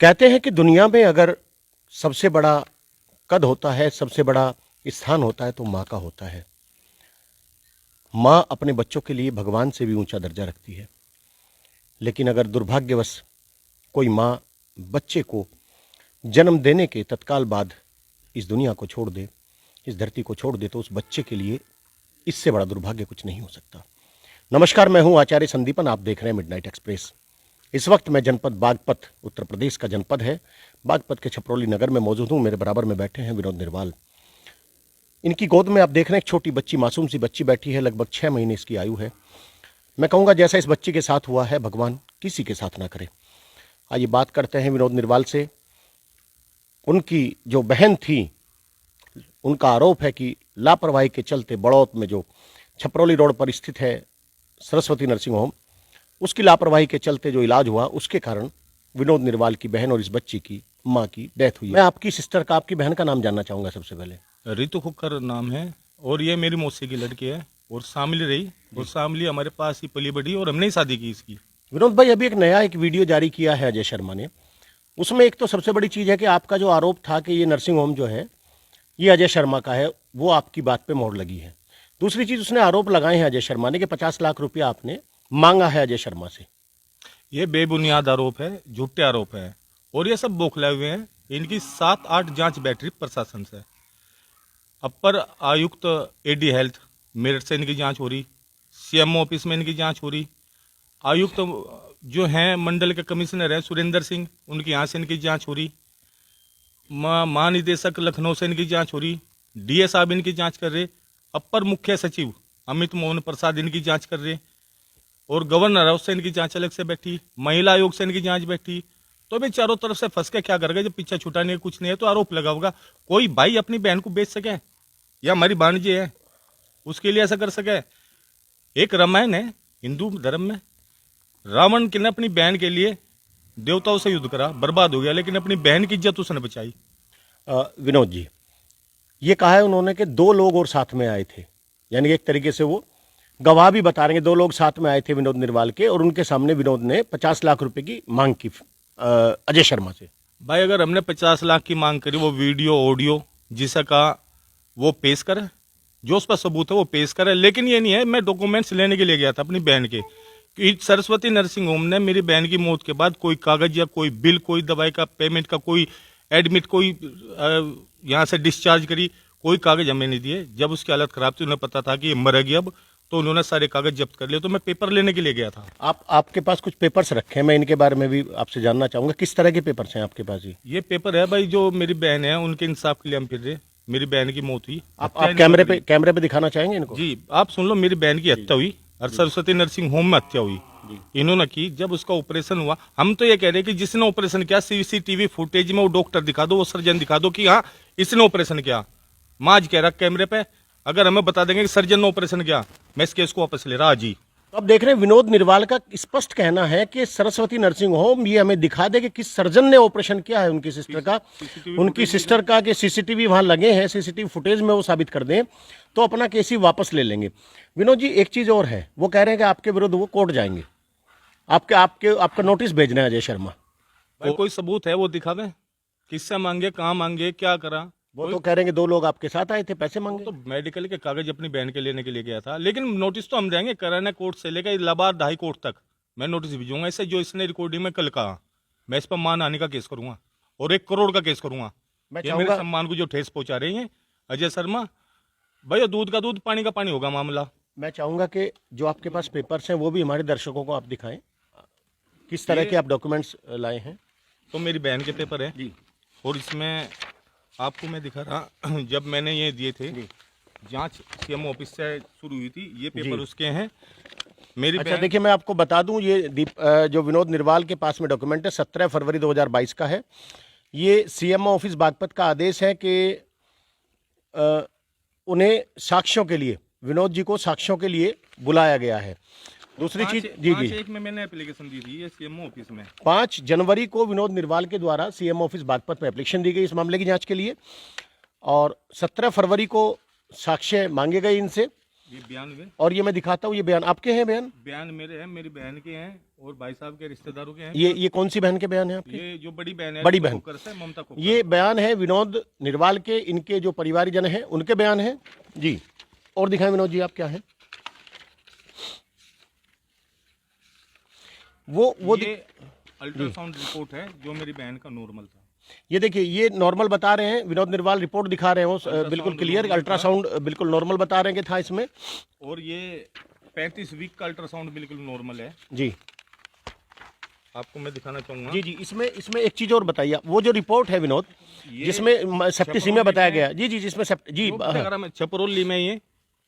कहते हैं कि दुनिया में अगर सबसे बड़ा कद होता है, सबसे बड़ा स्थान होता है तो माँ का होता है। माँ अपने बच्चों के लिए भगवान से भी ऊंचा दर्जा रखती है। लेकिन अगर दुर्भाग्यवश कोई माँ बच्चे को जन्म देने के तत्काल बाद इस दुनिया को छोड़ दे, इस धरती को छोड़ दे, तो उस बच्चे के लिए इससे बड़ा दुर्भाग्य कुछ नहीं हो सकता। नमस्कार, मैं हूं आचार्य संदीपन। आप देख रहे हैं मिडनाइट एक्सप्रेस। इस वक्त मैं जनपद बागपत, उत्तर प्रदेश का जनपद है, बागपत के छपरौली नगर में मौजूद हूं। मेरे बराबर में बैठे हैं विनोद निर्वाल। इनकी गोद में आप देख रहे हैं एक छोटी बच्ची, मासूम सी बच्ची बैठी है। लगभग 6 महीने इसकी आयु है। मैं कहूँगा जैसा इस बच्ची के साथ हुआ है, भगवान किसी के साथ ना करे। आइए बात करते हैं विनोद निर्वाल से। उनकी जो बहन थी, उनका आरोप है कि लापरवाही के चलते बड़ौत में जो छपरौली रोड पर स्थित है सरस्वती नर्सिंग होम, उसकी लापरवाही के चलते जो इलाज हुआ, उसके कारण विनोद निर्वाल की बहन और इस बच्ची की माँ की डेथ हुई। मैं आपकी सिस्टर का, आपकी बहन का नाम जानना चाहूँगा सबसे पहले। रितु खुक्कर नाम है और ये मेरी मौसी की लड़की है और शामिल रही और शामिल हमारे पास ही पली बढ़ी और हमने ही शादी की इसकी। विनोद भाई, अभी एक नया वीडियो जारी किया है अजय शर्मा ने। उसमें एक तो सबसे बड़ी चीज़ है कि आपका जो आरोप था कि ये नर्सिंग होम जो है ये अजय शर्मा का है, वो आपकी बात पे मोहर लगी है। दूसरी चीज़, उसने आरोप लगाए हैं अजय शर्मा ने कि 50 लाख रुपया आपने मांगा है अजय शर्मा से। ये बेबुनियाद आरोप है, झूठे आरोप है और ये सब बौखलाए हुए हैं। इनकी 7-8 जांच बैटरी प्रशासन से। अपर आयुक्त एडी हेल्थ मेरठ से इनकी जांच हो रही, सीएमओ ऑफिस में इनकी जांच हो रही, आयुक्त जो हैं मंडल के कमिश्नर हैं सुरेंद्र सिंह, उनकी यहाँ से इनकी जांच हो रही, महानिदेशक लखनऊ से इनकी जांच हो रही, डीए साहब इनकी जांच कर रहे, अपर मुख्य सचिव अमित मोहन प्रसाद इनकी जांच कर रहे और गवर्नर हाउस से इनकी जांच अलग से बैठी, महिला आयोग से इनकी जांच बैठी। तो भाई चारों तरफ से फंस के क्या करेगा जब पीछा छुटा नहीं है, कुछ नहीं है तो आरोप लगा होगा। कोई भाई अपनी बहन को बेच सके या हमारी भांजी है उसके लिए ऐसा कर सके? एक रामायण है हिंदू धर्म में, रावण ने अपनी बहन के लिए देवताओं से युद्ध करा, बर्बाद हो गया, लेकिन अपनी बहन की इज्जत उसने बचाई। विनोद जी, ये कहा है उन्होंने कि 2 लोग और साथ में आए थे, यानी कि एक तरीके से वो गवाह भी बता रहे हैं 2 लोग साथ में आए थे विनोद निर्वाल के, और उनके सामने विनोद ने 50 लाख रुपए की मांग की अजय शर्मा से। भाई अगर हमने 50 लाख की मांग करी, वो वीडियो ऑडियो जिसे कहा वो पेश करे, जो उस पर सबूत है वो पेश करे। लेकिन ये नहीं है, मैं डॉक्यूमेंट्स लेने के लिए गया था अपनी बहन के कि सरस्वती नर्सिंग होम ने मेरी बहन की मौत के बाद कोई कागज या कोई बिल, कोई दवाई का पेमेंट का, कोई एडमिट, कोई यहाँ से डिस्चार्ज करी, कोई कागज हमें नहीं दिए। जब उसकी हालत खराब थी, उन्हें पता था कि ये मरेगी अब, तो उन्होंने सारे कागज जब्त कर लिए। तो मैं पेपर लेने के लिए गया था। आपके पास कुछ पेपर्स रखे हैं, मैं इनके बारे में भी आपसे जानना चाहूंगा। किस तरह के पेपर्स हैं आपके पास? ये पेपर है भाई, जो मेरी बहन है उनके इंसाफ के लिए हम फिर रहे। मेरी बहन की मौत हुई, आप कैमरे पे दिखाना चाहेंगे इनको? जी आप सुन लो। मेरी बहन की हत्या हुई और सरस्वती नर्सिंग होम में हत्या हुई इन्होंने की। जब उसका ऑपरेशन हुआ, हम तो ये कह रहे हैं कि जिसने ऑपरेशन किया सीसीटीवी फुटेज में वो डॉक्टर दिखा दो, वो सर्जन दिखा दो कि हाँ इसने ऑपरेशन किया। माँ आज कह रहा कैमरे पे, अगर हमें बता देंगे कि सर्जन ने ऑपरेशन किया, मैं इस केस को वापस ले रहा आज ही। तो अब देख रहे हैं विनोद निर्वाल का स्पष्ट कहना है कि सरस्वती नर्सिंग होम ये हमें दिखा दे कि किस सर्जन ने ऑपरेशन किया है उनकी सिस्टर का, कि सीसीटीवी वहां लगे हैं, सीसीटीवी फुटेज में वो साबित कर दें तो अपना केस ही वापस ले लेंगे। विनोद जी, एक चीज और है, वो कह रहे हैं कि आपके विरुद्ध वो कोर्ट जाएंगे, आपका नोटिस भेजना है अजय शर्मा। भाई कोई सबूत है वो दिखावे, किससे मांगे, कहाँ मांगे, क्या करा? वो तो कह रहे हैं कि 2 लोग आपके साथ आए थे, पैसे मांगे। तो मेडिकल के कागज अपनी बहन के लेने के लिए गया था, लेकिन नोटिस तो हम जाएंगे कराने कोर्ट से लेकर इलाहाबाद हाई कोर्ट तक मैं नोटिस भेजूंगा। इससे जो इसने रिकॉर्डिंग में कल कहा, मैं इस पर मान आने का केस करूंगा और 1 करोड़ का केस करूंगा। ये मेरे सम्मान को जो ठेस पहुंचा रही है अजय शर्मा, भैया दूध का दूध, पानी का पानी होगा मामला। मैं चाहूंगा कि जो आपके पास पेपर्स हैं वो भी हमारे दर्शकों को आप दिखाएं, किस तरह के आप डॉक्यूमेंट्स लाए हैं। तो मेरी बहन के पेपर है जी, और इसमें आपको मैं दिखा रहा, जब मैंने ये दिए थे, जांच सीएमओ ऑफिस से शुरू हुई थी, ये पेपर उसके हैं मेरी। अच्छा देखिए, मैं आपको बता दूं, ये जो विनोद निर्वाल के पास में डॉक्यूमेंट है 17 फरवरी 2022 का है। ये सीएमओ ऑफिस बागपत का आदेश है कि उन्हें साक्ष्यों के लिए, विनोद जी को साक्ष्यों के लिए बुलाया गया है। दूसरी चीज, जी 5/1 में मैंने एप्लीकेशन दी थी सीएमओ ऑफिस में। 5 जनवरी को विनोद निर्वाल के द्वारा सीएमओ ऑफिस बागपत में एप्लीकेशन दी गई इस मामले की जांच के लिए, और 17 फरवरी को साक्ष्य मांगे गए इनसे, ये बयान हुए, और ये मैं दिखाता हूँ, ये बयान आपके हैं बयान? बयान मेरे हैं, मेरी बहन के हैं और भाई साहब के रिश्तेदारों के हैं। ये कौन सी बहन के बयान है आपके? ये जो बड़ी बहन है, बड़ी बहन। खोकर से, ममता खोकर। ये बयान है विनोद निर्वाल के, इनके जो परिवारजन हैं उनके बयान हैं जी। और दिखाएं विनोद जी, आप क्या है वो ये अल्ट्रासाउंड रिपोर्ट है जो मेरी बहन का नॉर्मल था। ये देखिए, ये नॉर्मल बता रहे हैं, विनोद निर्वाल रिपोर्ट दिखा रहे हो, बिल्कुल क्लियर अल्ट्रासाउंड बिल्कुल नॉर्मल बता रहे हैं कि था इसमें। और ये 35 वीक का अल्ट्रासाउंड बिल्कुल नॉर्मल है जी। आपको मैं दिखाना चाहूंगा। जी जी, इसमें एक चीज और बताइए, वो जो रिपोर्ट है विनोद, ये जिसमें सेप्टिसीमिया बताया गया, जी जी, जिसमें जी छपरौली में ये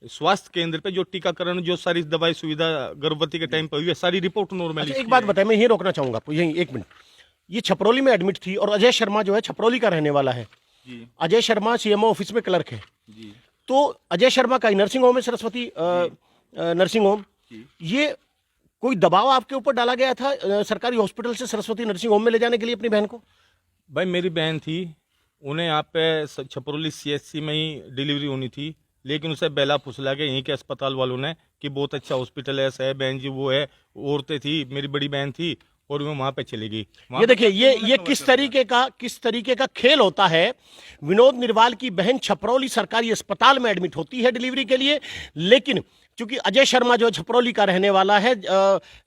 स्वास्थ्य केंद्र पे जो टीकाकरण, जो सारी दवाई सुविधा गर्भवती के टाइम पे हुई है, सारी रिपोर्ट नॉर्मल। अच्छा, एक बात बताएं, मैं यही रोकना चाहूंगा आपको, यही एक मिनट। ये छपरौली में एडमिट थी और अजय शर्मा जो है छपरौली का रहने वाला है जी। अजय शर्मा सीएमओ ऑफिस में क्लर्क है जी। तो अजय शर्मा का नर्सिंग होम है, सरस्वती नर्सिंग होम। ये कोई दबाव आपके ऊपर डाला गया था सरकारी हॉस्पिटल से सरस्वती नर्सिंग होम में ले जाने के लिए अपनी बहन को? भाई मेरी बहन थी, उन्हें यहाँ पे छपरौली सीएचसी में ही डिलीवरी होनी थी, लेकिन उसे बेला फुसला के यहीं के अस्पताल वालों ने कि बहुत अच्छा हॉस्पिटल है, है बहन जी, वो है, औरतें थी, मेरी बड़ी बहन थी, और वो वहां पे चली गई। ये देखिए, ये किस तरीके का खेल होता है। विनोद निर्वाल की बहन छपरौली सरकारी अस्पताल में एडमिट होती है डिलीवरी के लिए, लेकिन चूंकि अजय शर्मा जो छपरौली का रहने वाला है,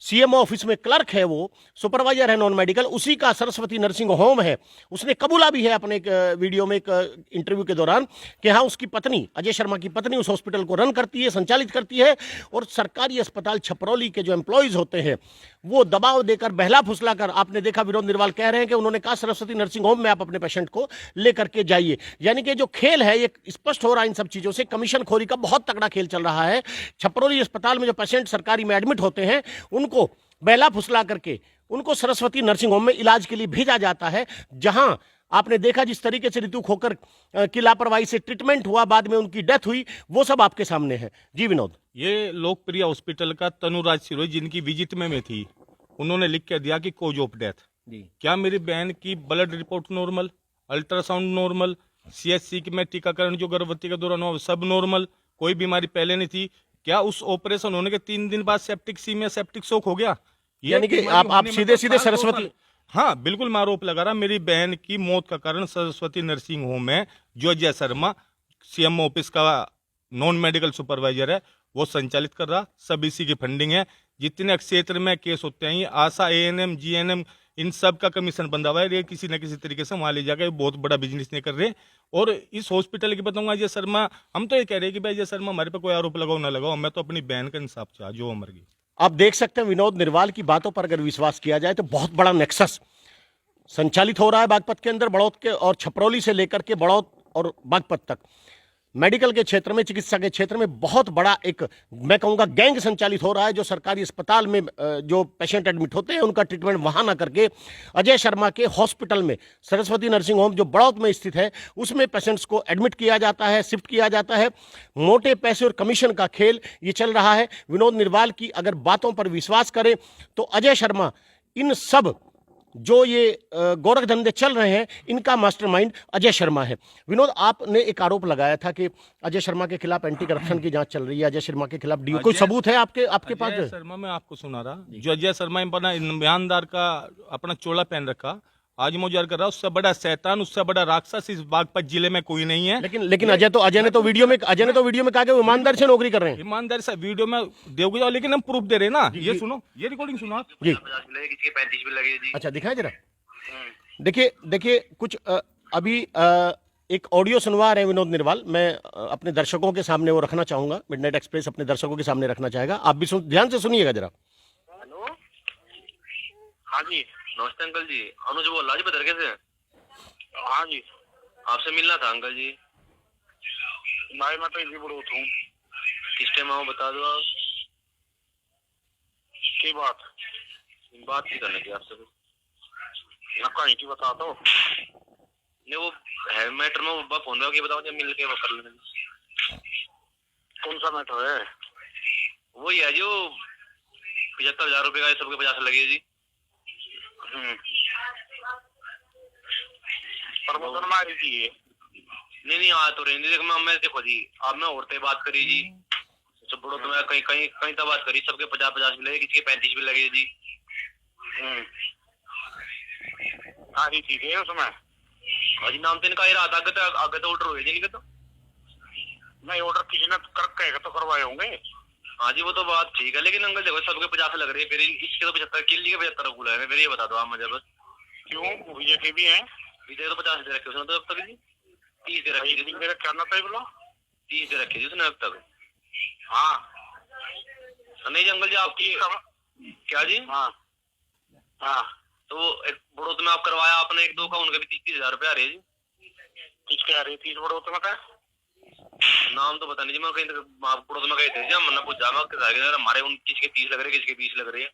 सीएमओ ऑफिस में क्लर्क है, वो सुपरवाइजर है नॉन मेडिकल, उसी का सरस्वती नर्सिंग होम है। उसने कबूला भी है अपने एक वीडियो में, एक इंटरव्यू के दौरान, कि हाँ, उसकी पत्नी, अजय शर्मा की पत्नी, उस हॉस्पिटल को रन करती है, संचालित करती है। और सरकारी अस्पताल छपरौली के जो एम्प्लॉयज होते हैं, वो दबाव देकर, बहला फुसला कर, आपने देखा विनोद निर्वाल कह रहे हैं कि उन्होंने कहा सरस्वती नर्सिंग होम में आप अपने पेशेंट को लेकर के जाइए। यानी कि जो खेल है, ये स्पष्ट हो रहा है इन सब चीजों से, कमीशन खोरी का बहुत तगड़ा खेल चल रहा है। छपरौली अस्पताल में जो पेशेंट सरकारी में एडमिट होते हैं, उनको बेला फुसला करके उनको सरस्वती नर्सिंग होम में इलाज के लिए भेजा जाता है, जहां आपने देखा जिस तरीके से ऋतु खोकर की लापरवाही से ट्रीटमेंट हुआ, बाद में उनकी डेथ हुई, वो सब आपके सामने है। जी विनोद। ये लोकप्रिय हॉस्पिटल का तनुराज सिरोही, जिनकी विजिट में मैं थी, उन्होंने लिख के दिया कि कॉज ऑफ डेथ। क्या मेरी बहन की blood report normal, ultrasound normal, CHC में टीकाकरण जो गर्भवती के दौरान हुआ सब नॉर्मल, कोई बीमारी पहले नहीं थी? क्या उस ऑपरेशन होने के 3 दिन बाद सेप्टिक सीमिया, सेप्टिक शॉक हो गया? यानी कि आप सीधे सरस्वती, हाँ बिल्कुल, मैं आरोप लगा रहा, मेरी बहन की मौत का कारण सरस्वती नर्सिंग होम है, जो अजय शर्मा सीएम ऑफिस का नॉन मेडिकल सुपरवाइजर है, वो संचालित कर रहा, सब इसी की फंडिंग है। जितने क्षेत्र में केस होते हैं, ये आशा, एएनएम, जीएनएम, इन सब का कमीशन बंधा हुआ है। ये किसी न किसी तरीके से वहां ले जाकर बहुत बड़ा बिजनेस नहीं कर रहे। और इस हॉस्पिटल की बताऊंगा, अजय शर्मा, हम तो ये कह रहे हैं कि भाई अजय शर्मा हमारे पे कोई आरोप लगाओ ना लगाओ, मैं तो अपनी बहन का इंसाफ चाह, जो मर गई। आप देख सकते हैं विनोद निर्वाल की बातों पर अगर विश्वास किया जाए तो बहुत बड़ा नेक्सस संचालित हो रहा है बागपत के अंदर, बड़ौत के और छपरौली से लेकर के बड़ौत और बागपत तक। मेडिकल के क्षेत्र में, चिकित्सा के क्षेत्र में बहुत बड़ा एक, मैं कहूंगा, गैंग संचालित हो रहा है, जो सरकारी अस्पताल में जो पेशेंट एडमिट होते हैं उनका ट्रीटमेंट वहां ना करके अजय शर्मा के हॉस्पिटल में, सरस्वती नर्सिंग होम जो बड़ौत में स्थित है, उसमें पेशेंट्स को एडमिट किया जाता है, शिफ्ट किया जाता है। मोटे पैसे और कमीशन का खेल ये चल रहा है। विनोद निर्वाल की अगर बातों पर विश्वास करें तो अजय शर्मा, इन सब जो ये गोरख धंधे चल रहे हैं, इनका मास्टरमाइंड अजय शर्मा है। विनोद, आपने एक आरोप लगाया था कि अजय शर्मा के खिलाफ एंटी करप्शन की जांच चल रही है, अजय शर्मा के खिलाफ डीओ, कोई सबूत है आपके पास? अजय शर्मा, मैं आपको सुना रहा, जो अजय शर्मा अपना ईमानदार का अपना चोला पहन रखा, आज मुझे कर रहा, उससे बड़ा शैतान, उससे बड़ा राक्षस इस बागपत जिले में कोई नहीं है। लेकिन अजय ने तो वीडियो में कहा कि वो ईमानदार से नौकरी कर रहे हैं। ईमानदार से वीडियो में दोगे जाओ, लेकिन हम प्रूफ दे रहे हैं ना। ये सुनो, ये रिकॉर्डिंग सुनो आप जी। 35 भी लगे जी। अच्छा, दिखाएं जरा। देखिए कुछ अभी एक ऑडियो सुनवा रहे हैं विनोद निर्वाल, मैं अपने दर्शकों के सामने वो रखना चाहूंगा, मिडनाइट एक्सप्रेस अपने दर्शकों के सामने रखना चाहेगा, आप भी ध्यान से सुनिएगा जरा। हेलो, हाँ जी, नमस्ते अंकल जी, अनुज बोल रहा जी बदरके से। हाँ जी, आपसे मिलना था अंकल जी। नहीं, मैं तो इसी बड़ोत हूँ। किस टाइम आओ बता दो आप। की बात नहीं करने की आपसे, कहीं की बता दो। नहीं, वो है मैटर में, वो फोन में बताओ, जब मिल के वो कर लेंगे। कौन सा मैटर है? वही है जो 75,000 रुपए का सबके 50 लगे जी। प्रमोशन मारी थी। नहीं आ तो रही, देख मैं देखो जी, अब मैं औरतें बात करी जी, सब बड़ो तो मैं कहीं कहीं कहीं तो बात करी, सबके 50-50 भी लगे, किसी के 35 भी लगे जी। सारी चीजें उसमें। हाँ जी, नाम तो इनका ही रहा था, आगे तो ऑर्डर हुए जी इनके तो। नहीं, ऑर्डर किसी ने कहेगा तो करवाए होंगे। हाँ जी, वो तो बात ठीक है, लेकिन अंकल देखो सबके 50 लग रही है, फिर इसके तो 75, किल्ली के 75 फूल है, फिर ये बता दो आप मुझे बस। क्यों, विजय के भी हैं? विजय तो 50 दे रखे उसने तो अब तक जी, 30 दे रखी थी, मेरा करना था बोलो, 30 दे रखी थी उसने अब तक। हाँ नहीं जी अंकल जी, आपकी क्या जी? हाँ हाँ। तो एक बड़ोत में आप करवाया आपने एक दो का, उनके भी 30-30 रुपया आ रहे हैं जी। किसके आ रही थी बड़ोत में का? नाम तो पता नहीं जी, मैं कहीं बड़ोत में गए थे जी, हमने पूछा मैं हमारे उन किसी के 30 लग रहे, किसी के 20 लग रहे हैं,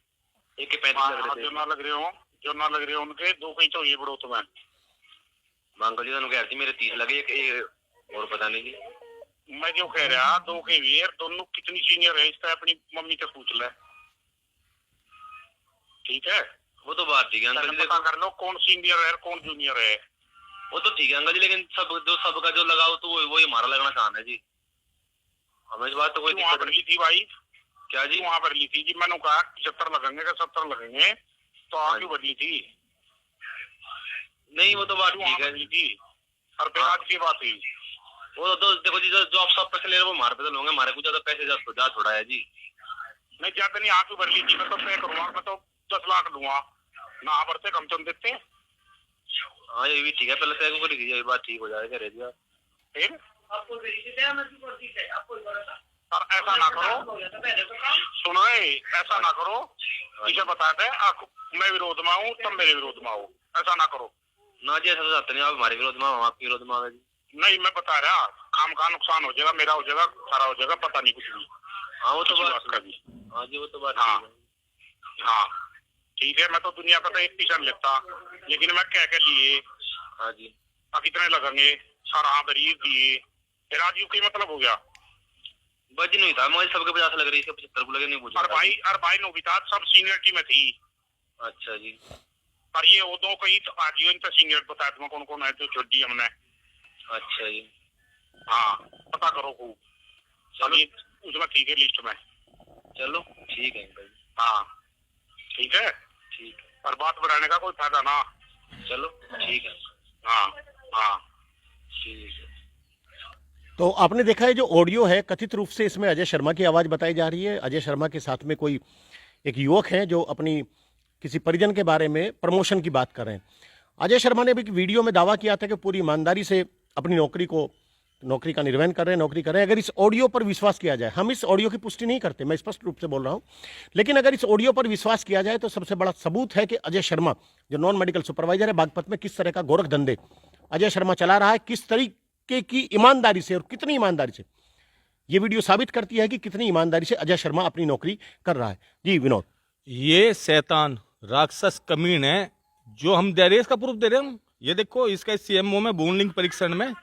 एक के 35 लग रहे थे। जो ना लग रहे हो उनके दो कहीं तो ये बड़ोत में। अंकल जी कह रही थी मेरे 30 लगे, एक और पता नहीं जी। मैं जो कह रहा दो के वीर दोनों कितनी सीनियर है इसका अपनी मम्मी से पूछ ले, ठीक है? वो तो बात ठीक है अंकल जी, पता कर लो कौन सीनियर है कौन जूनियर है। वो तो ठीक है अंकल जी, लेकिन सबका जो लगाओ तो वही हमारा लगना चाहना है जी, हमें इस बात तो कोई वहाँ पर ली थी भाई? क्या जी? वहाँ पर ली थी जी, मैंने कहा 75 लगेंगे का 70 लगेंगे तो आगे बढ़ ली थी। नहीं वो तो बात ठीक है ली थी, और फिर आज की बात हुई। वो तो देखो जी, जो आप सब पैसे ले रहे हो वो हमारे पे तो लोगे, हमारे कुछ ज्यादा पैसे जा छोड़ा है जी। नहीं ज्यादा नहीं, आगे बढ़ ली थी, मैं तो पे करूँगा, मैं तो 10 लाख दूंगा ना बढ़ते कम तो देते। हाँ ये भी ठीक है, पहले तय को लिख दीजिए, बात ठीक हो जाएगा रह दिया। फिर और ऐसा ना करो, सुनो ऐसा ना करो, इसे बता दे मैं विरोध में हूँ तुम मेरे विरोध में हो, ऐसा ना करो ना जी, ऐसा तो चाहते नहीं, आप हमारे विरोध में, हम आपके विरोध में आ गए जी। नहीं मैं बता रहा, काम का नुकसान हो जाएगा, मेरा हो जाएगा, सारा हो जाएगा, पता नहीं कुछ भी। हाँ वो तो बात का भी। हाँ जी वो तो बात हाँ ठीक है। हाँ ठीक है, मैं तो दुनिया का तो एक टीचर लेता, लेकिन मैं कह के लिए हाँ जी कितने लगेंगे सारा गरीब दिए, फिर आज यू की मतलब हो गया। बज नहीं था, मुझे सबके 50 लग रही है, इसके 75 को लगे नहीं पूछा। और भाई नोबिता सब सीनियरिटी में थी। अच्छा जी, पर ये वो दो कहीं तो आज इनका सीनियर बता दूंगा कौन कौन है जो छोड़ दी हमने। अच्छा जी, हाँ पता करो को चलिए उसमें ठीक है लिस्ट में। चलो ठीक है अंकल। हाँ ठीक है, ठीक है, पर बात बढ़ाने का कोई फायदा ना। चलो ठीक है। हाँ हाँ ठीक है। तो आपने देखा है जो ऑडियो है, कथित रूप से इसमें अजय शर्मा की आवाज़ बताई जा रही है। अजय शर्मा के साथ में कोई एक युवक है जो अपनी किसी परिजन के बारे में प्रमोशन की बात कर रहे हैं। अजय शर्मा ने भी एक वीडियो में दावा किया था कि पूरी ईमानदारी से अपनी नौकरी का निर्वहन कर रहे हैं, नौकरी कर रहे हैं। अगर इस ऑडियो पर विश्वास किया जाए, हम इस ऑडियो की पुष्टि नहीं करते, मैं स्पष्ट रूप से बोल रहा हूं, लेकिन अगर इस ऑडियो पर विश्वास किया जाए तो सबसे बड़ा सबूत है कि अजय शर्मा जो नॉन मेडिकल सुपरवाइजर है बागपत में, किस तरह का गोरख धंधे अजय शर्मा चला रहा है, किस तरीके की ईमानदारी से और कितनी ईमानदारी से। ये वीडियो साबित करती है कि कितनी ईमानदारी से अजय शर्मा अपनी नौकरी कर रहा है। जी विनोद, ये शैतान राक्षस कमीन है जो हम दे रहे हैं, इसका प्रूफ दे रहे हैं हम। ये देखो इसका सीएमओ में बूनलिंग परीक्षण में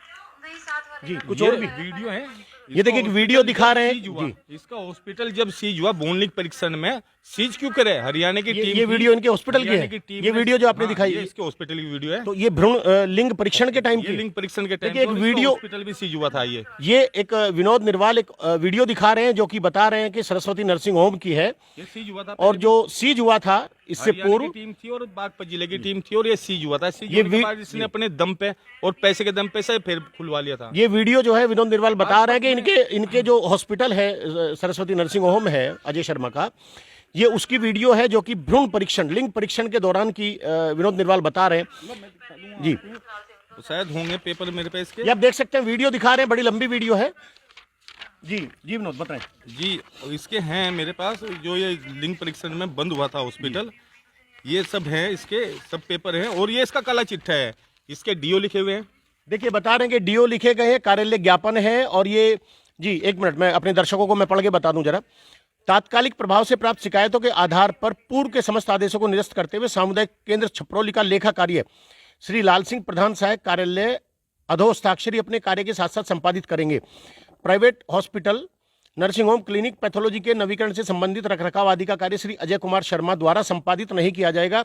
जी कुछ ये और भी वीडियो है। ये देखिए एक वीडियो दिखा रहे हैं सीज हुआ। जी। इसका हॉस्पिटल जब सीज हुआ बूनलिंग परीक्षण में, सीज क्यों करे? हरियाणा की टीम ये वीडियो इनके हॉस्पिटल की है। ये वीडियो जो आपने दिखाई है इसके हॉस्पिटल की वीडियो है। तो ये भ्रूण लिंग परीक्षण के टाइम ये की लिंग परीक्षण के टाइम देखिए, एक वीडियो हॉस्पिटल भी सीज हुआ था। ये एक विनोद निर्वाल एक वीडियो दिखा रहे हैं जो कि बता रहे हैं कि सरस्वती नर्सिंग होम की है, ये सीज हुआ था और जो सीज हुआ था इससे हरियाणा पूर्व की टीम थी और बागपत जिले की टीम थी, और ये सीज हुआ था। सीज ये होने के बाद इसने अपने दम पे और पैसे के दम पे से फिर खुलवा लिया था। ये वीडियो जो है विनोद निर्वाल बता रहे हैं कि इनके जो हॉस्पिटल है सरस्वती नर्सिंग होम है अजय शर्मा का, ये उसकी वीडियो है जो कि भ्रूण परीक्षण लिंग परीक्षण के दौरान की विनोद निर्वाल बता रहे हैं जी। तो शायद होंगे पेपर मेरे पे इसके। ये आप देख सकते हैं, वीडियो दिखा रहे हैं, बड़ी लंबी वीडियो है जी। जी विनोद बताएं। जी इसके हैं मेरे पास, जो ये लिंग परीक्षण में बंद हुआ था हॉस्पिटल, ये सब है, इसके सब पेपर हैं, और ये इसका काला चिट्ठा है, इसके डीओ लिखे हुए हैं। देखिए बता रहे हैं कि डीओ लिखे गए हैं, कार्यालय ज्ञापन है, और ये जी एक मिनट मैं अपने दर्शकों को मैं पढ़ के बता दूं जरा। तात्कालिक प्रभाव से प्राप्त शिकायतों के आधार पर पूर्व के समस्त आदेशों को निरस्त करते हुए सामुदायिक केंद्र छपरौली का लेखा कार्य श्री लाल सिंह प्रधान सहायक कार्यालय अधोहस्ताक्षरी अपने कार्य के साथ साथ संपादित करेंगे। Private hospital nursing home clinic pathology के नवीकरण से संबंधित रखरखाव आदि का कार्य श्री अजय कुमार शर्मा द्वारा संपादित नहीं किया जाएगा।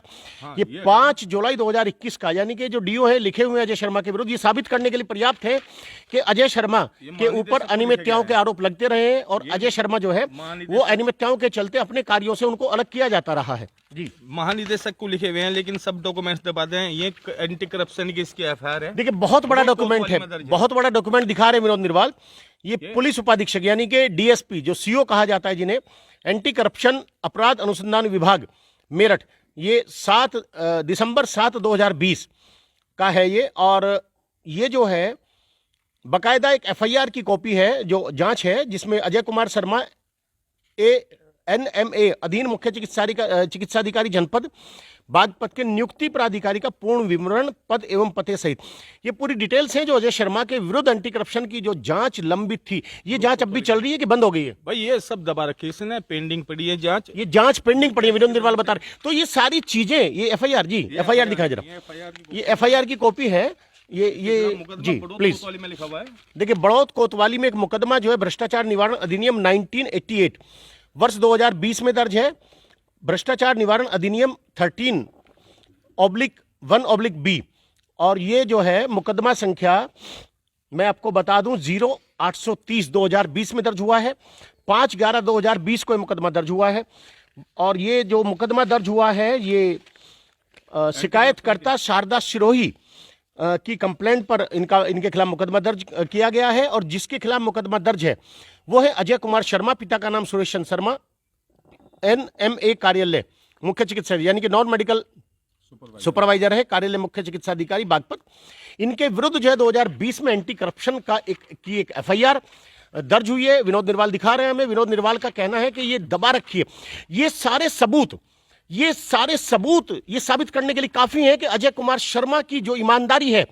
ये 5 जुलाई 2021 का, यानी कि जो डीओ है लिखे हुए अजय शर्मा के विरुद्ध, ये साबित करने के लिए पर्याप्त है कि अजय शर्मा के ऊपर अनियमितताओं के आरोप लगते रहे हैं और अजय शर्मा जो है वो अनियमितताओं के चलते अपने कार्यों से उनको अलग किया जाता रहा है। जी, महानिदेशक को लिखे हुए हैं लेकिन सब डॉक्यूमेंट्स दबा दें। ये एंटी करप्शन की इसकी एफआईआर है। देखिए बहुत बड़ा डॉक्यूमेंट है, बहुत बड़ा डॉक्यूमेंट दिखा रहे हैं विनोद निर्वाल। ये पुलिस उपाधीक्षक यानी कि डीएसपी जो सीओ कहा जाता है, जिन्हें एंटी करप्शन अपराध अनुसंधान विभाग मेरठ, ये 7 दिसंबर 7 2020 का है ये। और ये जो है बकायदा एक एफआईआर की कॉपी है जो जांच है, जिसमें अजय कुमार शर्मा एनएमए अधीन मुख्य चिकित्साधिकारी जनपद बागपत के नियुक्ति प्राधिकारी का पूर्ण विवरण, पद एवं पते सहित ये पूरी डिटेल्स हैं जो अजय शर्मा के विरुद्ध एंटी करप्शन की जो जांच लंबित थी। ये जांच अब भी चल रही है कि बंद हो गई है? भाई ये सब दबा रखी इसने, पेंडिंग पड़ी है जांच। ये जांच पेंडिंग पड़ी है, विनोद निर्वाल बता रहे। तो ये सारी चीजें, ये एफआईआर, जी एफआईआर दिखाई जरा, ये एफआईआर की कॉपी है ये जी प्लीज। में लिखा हुआ है, देखिए बड़ौत कोतवाली में एक मुकदमा जो है भ्रष्टाचार निवारण अधिनियम 1988 वर्ष 2020 में दर्ज है। भ्रष्टाचार निवारण अधिनियम 13/1/B, और ये जो है मुकदमा संख्या मैं आपको बता दूं 0830 2020 में दर्ज हुआ है। 5/11/2020 को ये मुकदमा दर्ज हुआ है। और ये जो मुकदमा दर्ज हुआ है ये शिकायतकर्ता शारदा सिरोही की कंप्लेंट पर इनके खिलाफ मुकदमा दर्ज किया गया है। और जिसके खिलाफ मुकदमा दर्ज है वो है अजय कुमार शर्मा, पिता का नाम सुरेश चंद्र शर्मा, एनएमए कार्यालय मुख्य चिकित्सा यानी कि नॉन मेडिकल सुपरवाइजर है, कार्यालय मुख्य चिकित्सा अधिकारी बागपत। इनके विरुद्ध जो है 2020 में एंटी करप्शन का एक एफआईआर दर्ज हुई है। विनोद निर्वाल दिखा रहे हैं हमें। विनोद निर्वाल का कहना है कि ये दबा रखी है। ये सारे सबूत ये साबित करने के लिए काफी है कि अजय कुमार शर्मा की जो ईमानदारी है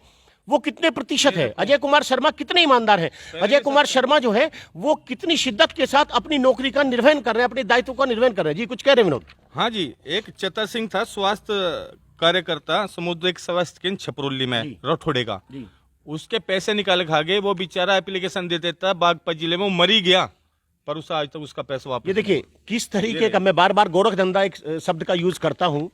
वो कितने प्रतिशत है, अजय कुमार शर्मा कितने ईमानदार हैं, अजय कुमार शर्मा जो है वो कितनी शिद्दत के साथ अपनी नौकरी का निर्वहन कर रहे हैं, अपने दायित्व का निर्वहन कर रहे हैं। जी कुछ कह रहे हैं विनोद? हाँ जी, एक चतर सिंह था स्वास्थ्य कार्यकर्ता सामुदायिक स्वास्थ्य केंद्र छपरोली में रठोड़े का, उसके पैसे निकाल खा गए। वो बेचारा एप्लीकेशन दे देता बागपत जिले में, वो मरी गया पर उसे आज तक उसका पैसा वापस। ये देखिए किस तरीके का, मैं बार बार गोरख धंधा एक शब्द का यूज करता हूं,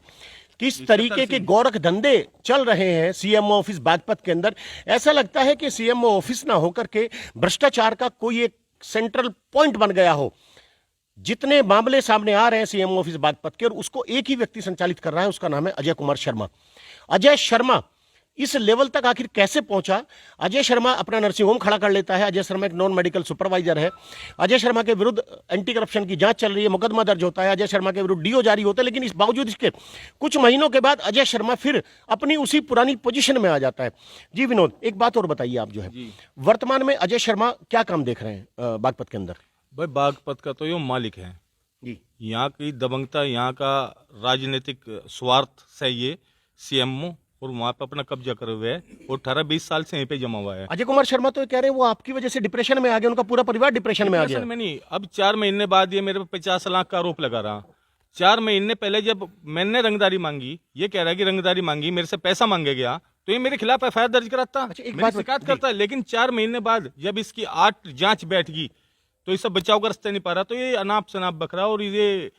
किस तरीके के गोरख धंधे चल रहे हैं सीएमओ ऑफिस बागपत के अंदर। ऐसा लगता है कि सीएमओ ऑफिस ना होकर के भ्रष्टाचार का कोई एक सेंट्रल पॉइंट बन गया हो। जितने मामले सामने आ रहे हैं सीएमओ ऑफिस बागपत के, और उसको एक ही व्यक्ति संचालित कर रहा है, उसका नाम है अजय कुमार शर्मा। अजय शर्मा इस लेवल तक आखिर कैसे पहुंचा? अजय शर्मा अपना नर्सिंग होम खड़ा कर लेता है। अजय शर्मा एक नॉन मेडिकल सुपरवाइजर है। अजय शर्मा के विरुद्ध एंटी करप्शन की जांच चल रही है, मुकदमा दर्ज होता है, अजय शर्मा के विरुद्ध डीओ जारी होता है। लेकिन इस बावजूद इसके कुछ महीनों के बाद अजय शर्मा फिर अपनी उसी पुरानी पोजीशन में आ जाता है। जी विनोद, एक बात और बताइए, आप जो है वर्तमान में अजय शर्मा क्या काम देख रहे हैं बागपत के अंदर? भाई बागपत का तो ये मालिक है जी, यहाँ की दबंगता, यहाँ का राजनीतिक स्वार्थ से ये सीएमओ और वहाँ पे अपना कब्जा करे हुए है और 18-20 साल से यहीं पे जमा हुआ है। अजय कुमार शर्मा तो कह रहे हैं वो आपकी वजह से डिप्रेशन में आ गया, उनका पूरा परिवार डिप्रेशन में आ गया। में नहीं, अब 4 महीने बाद ये मेरे पे 50 लाख का आरोप लगा रहा। 4 महीने पहले जब मैंने रंगदारी मांगी, ये कह रहा है कि रंगदारी मांगी, मेरे से पैसा मांगे गया, तो ये मेरे खिलाफ एफआईआर दर्ज कराता, शिकायत करता है। लेकिन 4 महीने बाद जब इसकी 8 जांच बैठ गई तो इसे बचाव का रास्ता नहीं पा रहा, तो ये अनाप शनाप बकरा और ये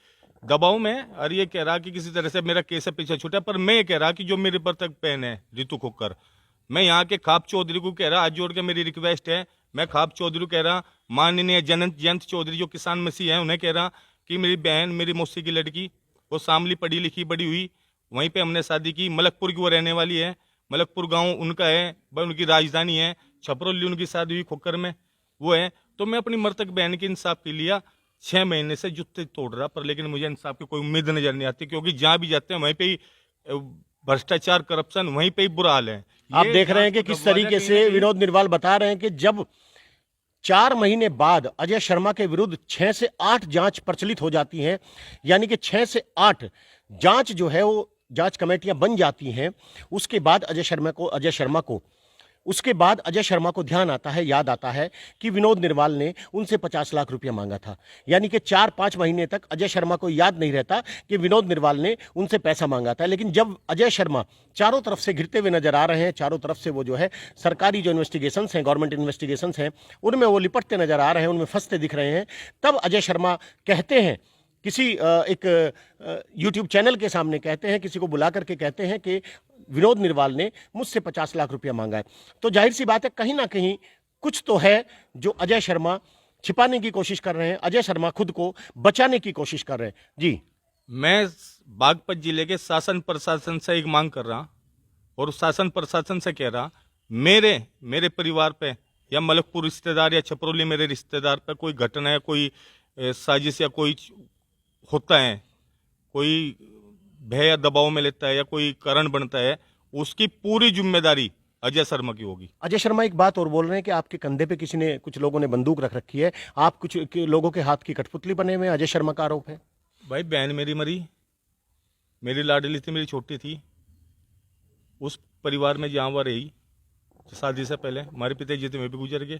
दबाव में, और ये कह रहा कि किसी तरह से मेरा केस पीछे छूटा। पर मैं ये कह रहा कि जो मेरे पर तक पेन है रितु खोकर, मैं यहाँ के खाप चौधरी को कह रहा, आज जोड़ के मेरी रिक्वेस्ट है, मैं खाप चौधरी को कह रहा, माननीय जयंत चौधरी जो किसान मसीह है उन्हें कह रहा कि मेरी बहन, मेरी मौसी की लड़की, वो शामली पढ़ी लिखी बड़ी हुई, वहीं पे हमने शादी की, मलकपुर की वो रहने वाली है, मलकपुर गाँव उनका है, उनकी राजधानी है, छपरौली उनकी शादी हुई खोकर में वो है। तो मैं अपनी मृतक बहन के इंसाफ के लिए 6 महीने से जुत्ते तोड़ रहा, पर लेकिन मुझे इंसाफ की कोई उम्मीद नजर नहीं आती, क्योंकि जहां भी जाते हैं वहीं पे ही भ्रष्टाचार, करप्शन, वहीं पे ही बुरा हाल है। आप देख रहे हैं कि किस तरीके से विनोद निर्वाल बता रहे हैं कि जब 4 महीने बाद अजय शर्मा के विरुद्ध 6 से 8 जांच प्रचलित हो जाती हैं, यानी कि 6 से 8 जांच जो है वो जांच कमेटियां बन जाती हैं, उसके बाद अजय शर्मा को उसके बाद अजय शर्मा को ध्यान आता है, याद आता है कि विनोद निर्वाल ने उनसे 50 लाख रुपया मांगा था। यानी कि 4-5 महीने तक अजय शर्मा को याद नहीं रहता कि विनोद निर्वाल ने उनसे पैसा मांगा था। लेकिन जब अजय शर्मा चारों तरफ से घिरते हुए नजर आ रहे हैं, चारों तरफ से वो जो है सरकारी जो इन्वेस्टिगेशंस हैं, गवर्नमेंट इन्वेस्टिगेशंस हैं, उनमें वो लिपटते नजर आ रहे हैं, उनमें फंसते दिख रहे हैं, तब अजय शर्मा कहते हैं किसी एक यूट्यूब चैनल के सामने, कहते हैं, किसी को बुला करके कहते हैं कि विनोद निर्वाल ने मुझसे 50 लाख रुपया मांगा है। तो जाहिर सी बात है, कहीं ना कहीं कुछ तो है जो अजय शर्मा छिपाने की कोशिश कर रहे हैं, अजय शर्मा खुद को बचाने की कोशिश कर रहे हैं। जी, मैं बागपत जिले के शासन प्रशासन से एक मांग कर रहा और शासन प्रशासन से कह रहा, मेरे परिवार पे या मलकपुर रिश्तेदार या छपरौली मेरे रिश्तेदार पे कोई घटना या कोई साजिश या कोई होता है, कोई भय या दबाव में लेता है या कोई कारण बनता है, उसकी पूरी जिम्मेदारी अजय शर्मा की होगी। अजय शर्मा एक बात और बोल रहे हैं कि आपके कंधे पे कुछ लोगों ने बंदूक रख रखी है, आप कुछ लोगों के हाथ की कठपुतली बने हुए हैं, अजय शर्मा का आरोप है। भाई बहन मेरी मरी, मेरी लाडली थी, मेरी छोटी थी, उस परिवार में जहाँ वह रही शादी से पहले, हमारे पिताजी थे, वे भी गुजर गए।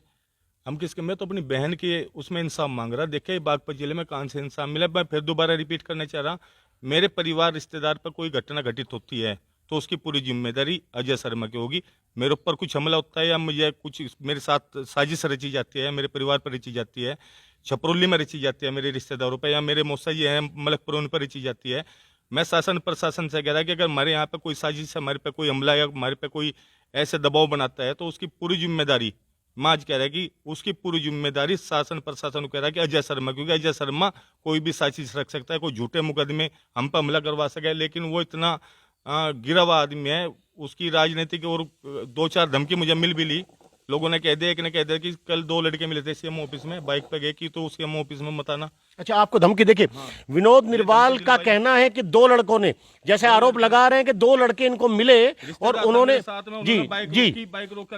हम किसके, मैं तो अपनी बहन के उसमें इंसाफ मांग रहा। देखे बागपत जिले में कहाँ से इंसाफ मिला। मैं फिर दोबारा रिपीट करना चाह रहा, मेरे परिवार रिश्तेदार पर कोई घटना घटित होती है तो उसकी पूरी जिम्मेदारी अजय शर्मा की होगी। मेरे ऊपर कुछ हमला होता है या मुझे कुछ मेरे साथ साजिश रची जाती है, मेरे परिवार पर रची जाती है, छपरौली में रची जाती है मेरे रिश्तेदारों पर, या मेरे मौसा जी हैं मलकपुर उन पर रची जाती है, मैं शासन प्रशासन से कह रहा कि अगर हमारे यहाँ पे कोई साजिश है, हमारे पे कोई हमला या हमारे पे कोई ऐसे दबाव बनाता है तो उसकी पूरी जिम्मेदारी, मैं आज कह रहा है कि उसकी पूरी जिम्मेदारी शासन प्रशासन को कह रहा है कि अजय शर्मा, क्योंकि अजय शर्मा कोई भी साजिश रख सकता है, कोई झूठे मुकदमे हम पर हमला करवा सके, लेकिन वो इतना गिरा हुआ आदमी है, उसकी राजनीतिक और 2-4 धमकी मुझे मिल भी ली। लोगों ने कह दिया, एक ने कह दिया कि कल 2 लड़के मिले थे सीएम ऑफिस में, बाइक पे गए कि तो सीएम ऑफिस में मत आना। अच्छा, आपको धमकी, देखिए विनोद निर्वाल का कहना है कि 2 लड़कों ने, जैसे आरोप लगा रहे हैं कि 2 लड़के इनको मिले और उन्होंने, जी जी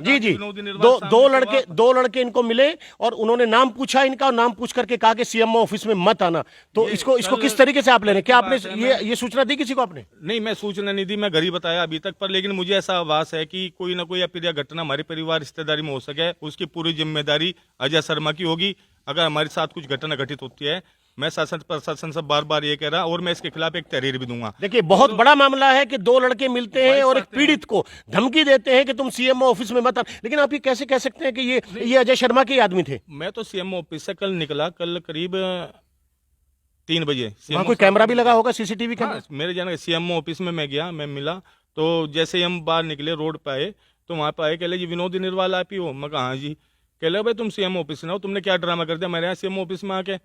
जी जी, 2 लड़के इनको मिले और उन्होंने नाम पूछा इनका, और नाम पूछ करके कहा कि सीएम ऑफिस में मत आना। तो इसको किस तरीके से आप ले रहे हैं? क्या आपने ये सूचना दी किसी को आपने? नहीं, मैं सूचना नहीं दी, मैं घर ही बताया अभी तक पर, लेकिन मुझे ऐसा आभास है कि कोई ना कोई अप्रिय घटना हमारे परिवार रिश्तेदारी में हो सके, उसकी पूरी जिम्मेदारी अजय शर्मा की होगी। अगर हमारे साथ कुछ घटना घटित होती है, मैं शासन प्रशासन से बार बार ये कह रहा, और मैं इसके खिलाफ एक तहरीर भी दूंगा। देखिए, बहुत बड़ा मामला है कि 2 लड़के मिलते हैं और एक पीड़ित को धमकी देते हैं कि तुम सीएम ऑफिस में मत आना। लेकिन आप ये कैसे कह सकते हैं कि ये अजय शर्मा के आदमी थे? मैं तो सीएम ऑफिस से कल निकला, कल करीब 3 बजे। वहां कोई कैमरा भी लगा होगा, सीसीटीवी कैमरा? मेरे जाने सीएम ऑफिस में मैं गया, मैं मिला, तो जैसे ही हम बाहर निकले रोड पे आए तो वहां पे आए, कह ले जी विनोद निर्वाल आप ही हो? मैं कहा हाँ जी। कह ले भाई तुम सीएम ऑफिस में हो, तुमने क्या ड्रामा कर दिया मेरे यहाँ सीएम ऑफिस में आके?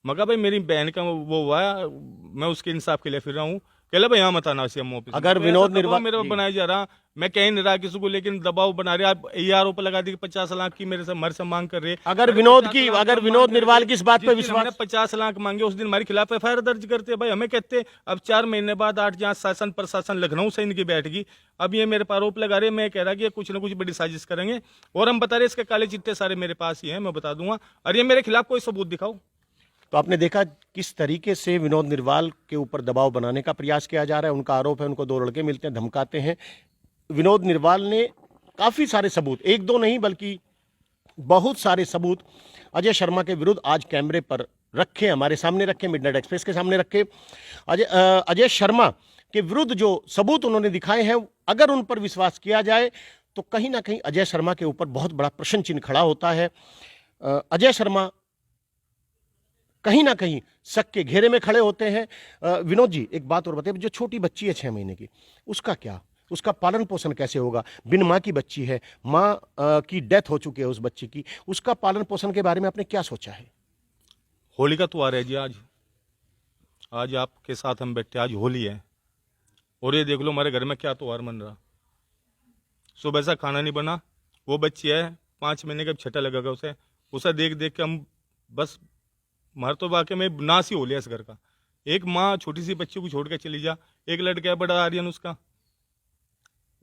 मैं कहा भाई मेरी बहन का वो हुआ, मैं उसके इंसाफ के लिए फिर रहा हूँ। कह ले भाई यहाँ मत आना सीएम ऑफिस। अगर विनोद निर्वाल मेरे पर बनाया जा रहा, मैं कह नहीं रहा किसी को, लेकिन दबाव बना रहे आप, ये आरोप लगा दी 50 लाख की मेरे से मांग कर रहे। अगर विनोद निर्वाल की इस बात पे विश्वास, 50 लाख मांगे उस दिन हमारे खिलाफ एफआईआर दर्ज करते भाई, हमें कहते अब 4 महीने बाद 8 जहाँ शासन प्रशासन लखनऊ से इनकी बैठगी, अब ये मेरे पर आरोप लगा रहे। मैं कह रहा कि ये कुछ ना कुछ बड़ी साजिश करेंगे, और हम बता रहे इसके काले चिट्टे सारे मेरे पास ही हैं, मैं बता दूंगा, और ये मेरे खिलाफ कोई सबूत दिखाओ। तो आपने देखा किस तरीके से विनोद निर्वाल के ऊपर दबाव बनाने का प्रयास किया जा रहा है। उनका आरोप है उनको 2 लड़के मिलते हैं, धमकाते हैं। विनोद निर्वाल ने काफी सारे सबूत, 1-2 नहीं बल्कि बहुत सारे सबूत अजय शर्मा के विरुद्ध आज कैमरे पर रखे, हमारे सामने रखे, मिडनाइट एक्सप्रेस के सामने रखे। अजय शर्मा के विरुद्ध जो सबूत उन्होंने दिखाए हैं, अगर उन पर विश्वास किया जाए तो कहीं ना कहीं अजय शर्मा के ऊपर बहुत बड़ा प्रश्न चिन्ह खड़ा होता है। अजय शर्मा कहीं ना कहीं शक के घेरे में खड़े होते हैं। विनोद जी, एक बात और बताइए, जो छोटी बच्ची है 6 महीने की, उसका क्या, उसका पालन पोषण कैसे होगा? बिन माँ की बच्ची है, माँ की डेथ हो चुकी है उस बच्ची की, उसका पालन पोषण के बारे में आपने क्या सोचा है? होली का त्योहार है जी, आज आपके साथ हम बैठे, आज होली है, और ये देख लो हमारे घर में क्या त्योहार मन रहा। सुबह से खाना नहीं बना, वो बच्ची है 5 महीने का, छठा लगेगा उसे देख देख के हम बस, हमारे तो वाकई में नाश ही हो लिया इस घर का। एक माँ छोटी सी बच्ची को छोड़ के चली जा, एक लड़का है बड़ा आर्यन, उसका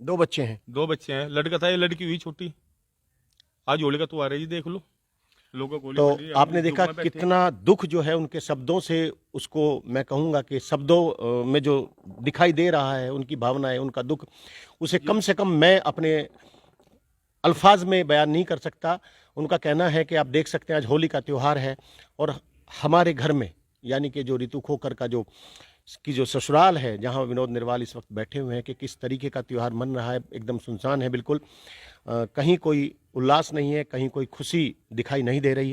2 बच्चे हैं। 2 बच्चे हैं, लड़का था, ये लड़की हुई छोटी। आज होली का त्योहार है जी, देख लो लोगों को। तो आपने देखा कितना दुख जो है उनके शब्दों से, उसको मैं कहूंगा कि शब्दों में जो दिखाई दे रहा है, उनकी भावनाएं, उनका दुख, उसे कम से कम मैं अपने अल्फाज में बयान नहीं कर सकता। उनका कहना है कि आप देख सकते हैं आज होली का त्यौहार है और हमारे घर में यानी कि जो रितु खोकर का जो ससुराल है जहां विनोद निर्वाल इस वक्त बैठे हुए हैं कि किस तरीके का त्यौहार मन रहा है, एकदम सुनसान है बिल्कुल। कहीं कोई उल्लास नहीं है, कहीं कोई खुशी दिखाई नहीं दे रही है।